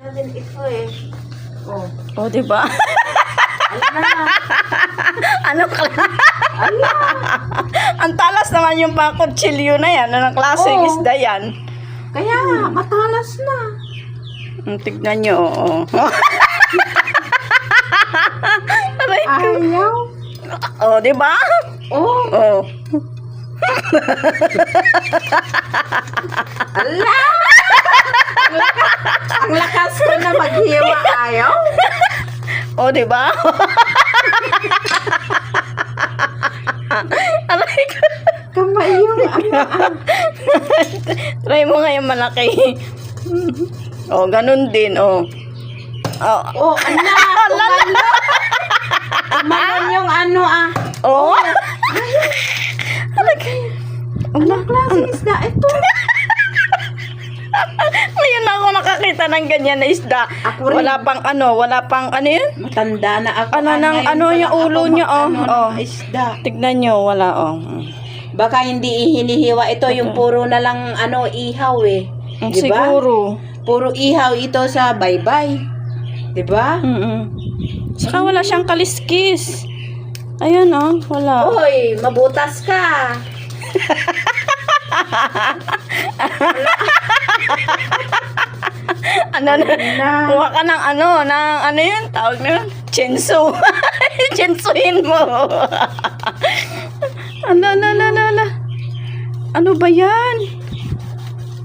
Natin ito eh. Oh. Oh, di ba? Alam na. Ano ka? Ang talas naman yung pakutsilyo na yan. Anong klaseng Oo. isda yan? Kaya nga, matalas na. Tignan nyo, oo. Aray ko. Ayaw. Oh, di ba? Oh. Oh. Ala! Ang lakas ko na maghiwa. Ayaw. Oh, di ba? Aray ko. Kamay yung ano. Try mo nga yung malaki. Oh, ganun din, oh. Oh, Oh, ala. Umanon yung ano ah. oh. Anong klaseng isda ito? Ngayon ako nakakita ng ganyan na isda. Ako rin. Wala pang ano yun? Matanda na ako. Ano nang Ngayon ano pala yung ulo ako niya, oh. mag-ano Oh. ng isda. Tignan nyo, wala, oh. Baka hindi hinihiwa ito, yung puro na lang ano ihaw eh. Diba? Siguro. Puro ihaw ito sa baybay. Diba? Saka wala siyang kaliskis. Ayan, oh, wala. Hoy, mabutas ka. Ano na? Kuha ka ng ano yun? Tawag na yun? Chenso. Chensuhin mo. Ala. Ano ba yan?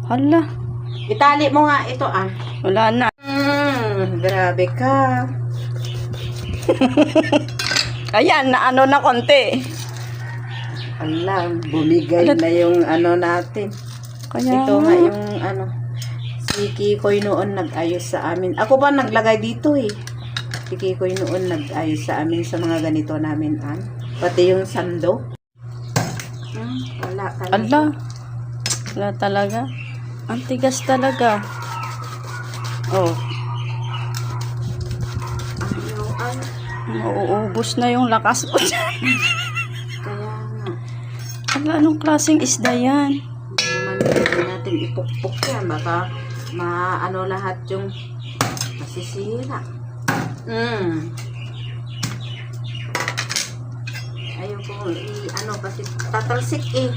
Hala. Itali mo nga ito ah. Wala na. Grabe ka. Ayan, na ano na konti. Ala, bumigay na yung ano natin. Kaya Ito nga yung ano. Si Kikoy noon nag-ayos sa amin. Ako ba naglagay dito eh. Si Kikoy noon nag-ayos sa amin sa mga ganito namin an. Pati yung sando. Wala talaga. Ala. Wala talaga. Ang tigas talaga. Oh. Ayaw ay. Mauubos na yung lakas ko dyan. Kaya nga. Ala, anong klaseng isda yan? Hindi natin ipukpok yan. Baka maano lahat yung masisira. Ayaw ko ano kasi tatalsik eh.